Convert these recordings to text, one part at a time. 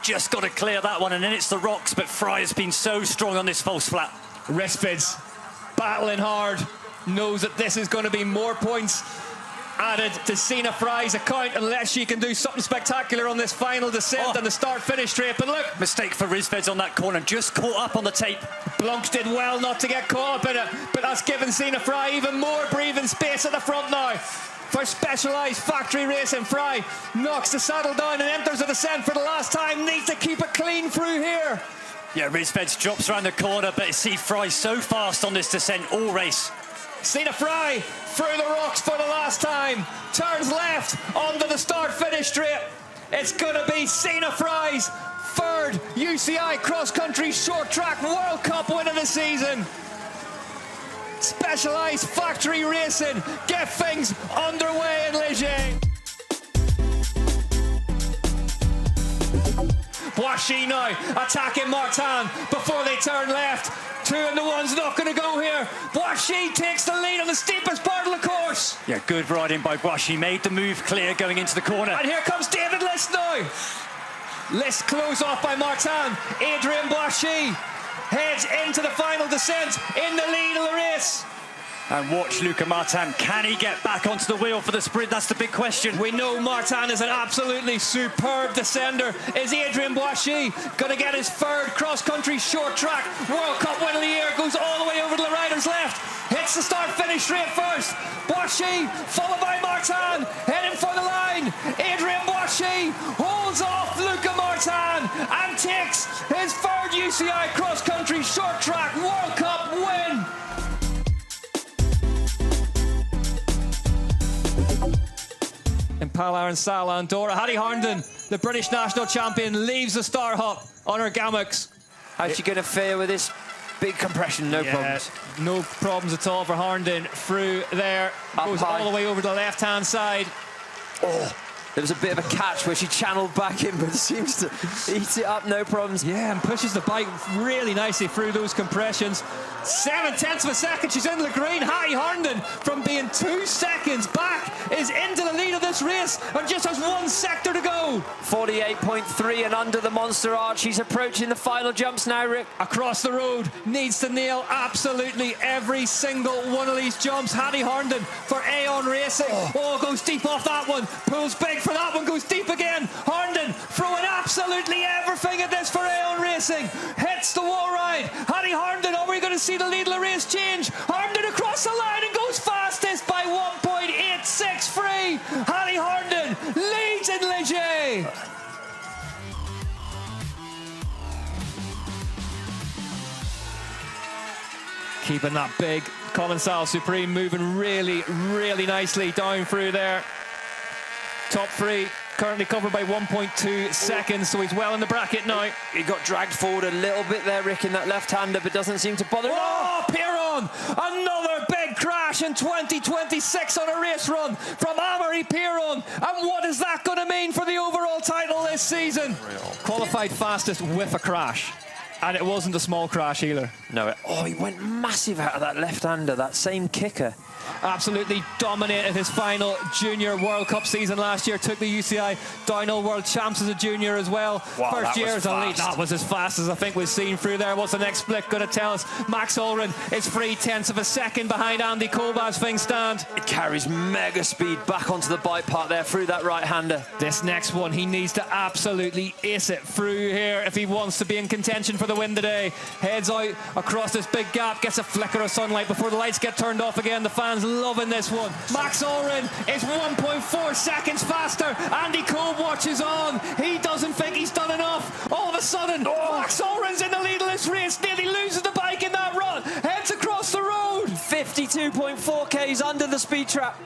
just got to clear that one, and then it's the rocks, but Frei has been so strong on this false flat. Risvids battling hard, knows that this is going to be more points added to Sina Frei's account unless she can do something spectacular on this final descent and the start-finish straight. But look, mistake for Risvids on that corner, just caught up on the tape. Blancs did well not to get caught up in it, but that's given Sina Frei even more breathing space at the front now. For Specialized Factory Racing, Frei knocks the saddle down and enters the descent for the last time. Needs to keep it clean through here. Yeah, Risvids drops around the corner, but you see Frei so fast on this descent all race. Sina Frei through the rocks for the last time. Turns left onto the start-finish straight. It's going to be Sina Frei's third UCI cross-country short track World Cup win of the season. Specialized Factory Racing get things underway in Ligier. Boichis now attacking Martin before they turn left. 2 and the 1's not going to go here. Boichis takes the lead on the steepest part of the course. Yeah, good riding by Boichis. Made the move clear going into the corner. And here comes David List now. List closed off by Martin. Adrien Boichis heads into the final descent in the lead of the race. And watch Luca Martin. Can he get back onto the wheel for the sprint? That's the big question. We know Martin is an absolutely superb descender. Is Adrien Boichis going to get his third cross-country short track World Cup win of the year? Goes all the way over to the rider's left. Hits the start-finish straight first. Boichis followed by Martin. Heading for the line. Adrien Boichis holds off Luca Martin and takes his third UCI cross-country short track World Cup win. In Palar Sala Andorra, Harriet Harnden, the British national champion, leaves the Star Hop on her gammocks. How's she going to fare with this big compression? No problems. No problems at all for Harnden. Through there, goes all the way over to the left-hand side. Oh, there was a bit of a catch where she channeled back in, but seems to eat it up, no problems. Yeah, and pushes the bike really nicely through those compressions. 0.7 of a second, she's into the green. Harriet Harnden, from being 2 seconds back, is into the lead of this race and just has 1 sector to go. 48.3 and under the monster arch. She's approaching the final jumps now, Rick. Across the road, needs to nail absolutely every single one of these jumps. Harriet Harnden for Aon Racing. Oh, goes deep off that one. Pulls big for that one, goes deep again. Harnden throwing absolutely everything at this for Aon Racing. Hits the wall ride. Harriet Harnden, are we going to see the lead of the race change? Harnden across the line and goes fastest by 1.863. Harriet Harnden leads in Ligier. Keeping that big Commensal Supreme moving really, really nicely down through there. Top 3 currently covered by 1.2 seconds, so he's well in the bracket now. He got dragged forward a little bit there, Rick, in that left-hander, but doesn't seem to bother. Oh, Piron! Another big crash in 2026 on a race run from Amaury Piron. And what is that going to mean for the overall title this season? Qualified fastest with a crash. And it wasn't a small crash either. No, he went massive out of that left-hander, that same kicker. Absolutely dominated his final junior World Cup season last year. Took the UCI Downhill World Champs as a junior as well. Wow, First year as a lead. That was as fast as I think we've seen through there. What's the next split going to tell us? Max Ulrich is 0.3 of a second behind Andy Kolb as things stand. It carries mega speed back onto the bike part there through that right-hander. This next one, he needs to absolutely ace it through here if he wants to be in contention for the win today. Heads out across this big gap, gets a flicker of sunlight before the lights get turned off again. The fans loving this one. Max Ulrich is 1.4 seconds faster. Andy Kolb watches on. He doesn't think he's done enough. All of a sudden, Max Ulrich's in the lead of this race. Nearly loses the bike in that run. Heads across the road. 52.4 Ks under the speed trap.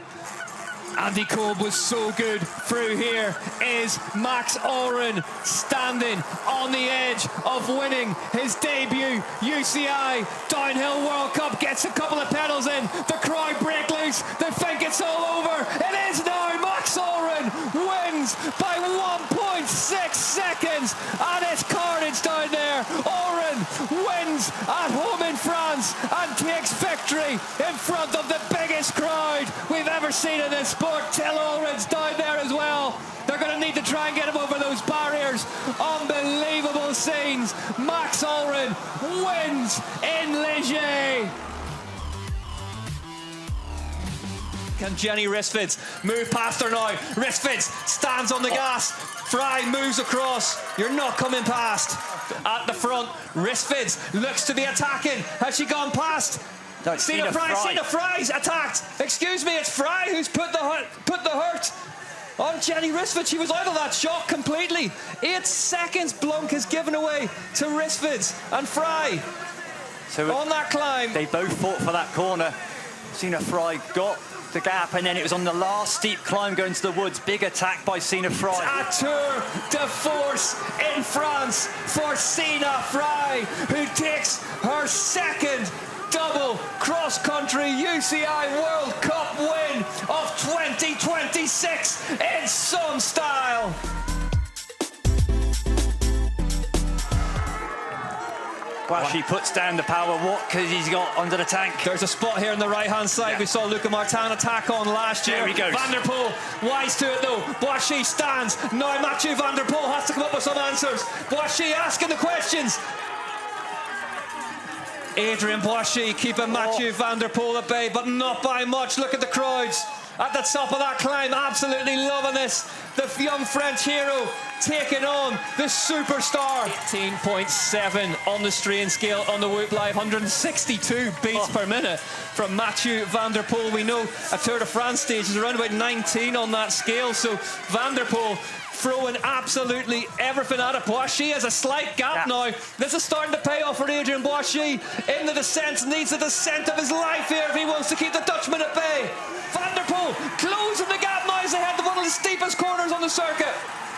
Andy Kolb was so good through here. Is Max Ulrich standing on the edge of winning his debut UCI Downhill World Cup? Gets a couple of pedals in. The crowd break loose. They think it's all over. It is now. Max Ulrich wins by 1.6 seconds. And it's carnage down there. Ulrich wins at home in France and takes victory in front of the biggest crowd we've ever seen in this sport. Till Ulrich's down there as well. The They're going to need to try and get him over those barriers. Unbelievable scenes. Max Allren wins in Ligier. Can Jenny Rissfids move past her now? Rissfids stands on the gas. Frei moves across. You're not coming past. At the front, Rissfids looks to be attacking. Has she gone past? No, Sina Frei's attacked. Excuse me, it's Frei who's put the hurt on Jenny Rissfids. She was out of that shot completely. 8 seconds Blunk has given away to Rissfids and Frei. So on that climb. They both fought for that corner. Sina Frei got the gap, and then it was on the last steep climb going to the woods. Big attack by Sina Frei. A tour de force in France for Sina Frei, who takes her second double cross-country UCI World Cup win of 2026 in some style. Boichis puts down the power. What has he got under the tank? There's a spot here on the right-hand side. Yeah. We saw Luca Martin attack on last year. There he goes. Van der Poel, wise to it though. Boichis stands. Now Mathieu Van der Poel has to come up with some answers. Boichis asking the questions. Adrien Boichis keeping Mathieu Van der Poel at bay, but not by much. Look at the crowds at the top of that climb, absolutely loving this. The young French hero taking on the superstar. 18.7 on the strain scale on the Whoop Live, 162 beats per minute from Mathieu Van der Poel. We know a Tour de France stage is around about 19 on that scale, so Van der Poel throwing absolutely everything at it. Boichis has a slight gap now. This is starting to pay off for Adrien Boichis in the descent. Needs the descent of his life here if he wants to keep the Dutchman at bay. Van der Poel closing the gap now as they head to one of the steepest corners on the circuit.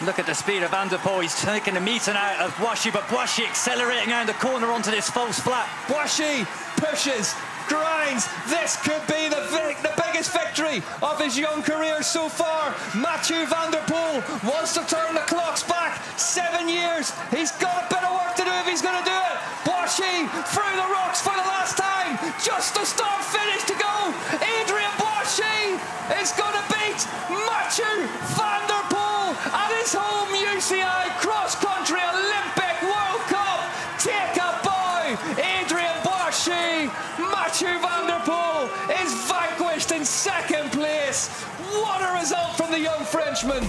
Look at the speed of Van der Poel. He's taking the meeting out of Boichis, but Boichis accelerating around the corner onto this false flat. Boichis pushes, grinds. This could be the biggest victory of his young career so far. Mathieu Van der Poel wants to turn the clocks back 7 years. He's got a bit of work to do if he's going to do it. Boichis through the rocks for the last time. Just a start finish to go. Adrien Boichis is going to beat Mathieu Van der Poel at his home UCI cross-country Olympic World Cup. Take a bow, Adrien Boichis. Mathieu Van der Poel is vanquished in second place. What a result from the young Frenchman.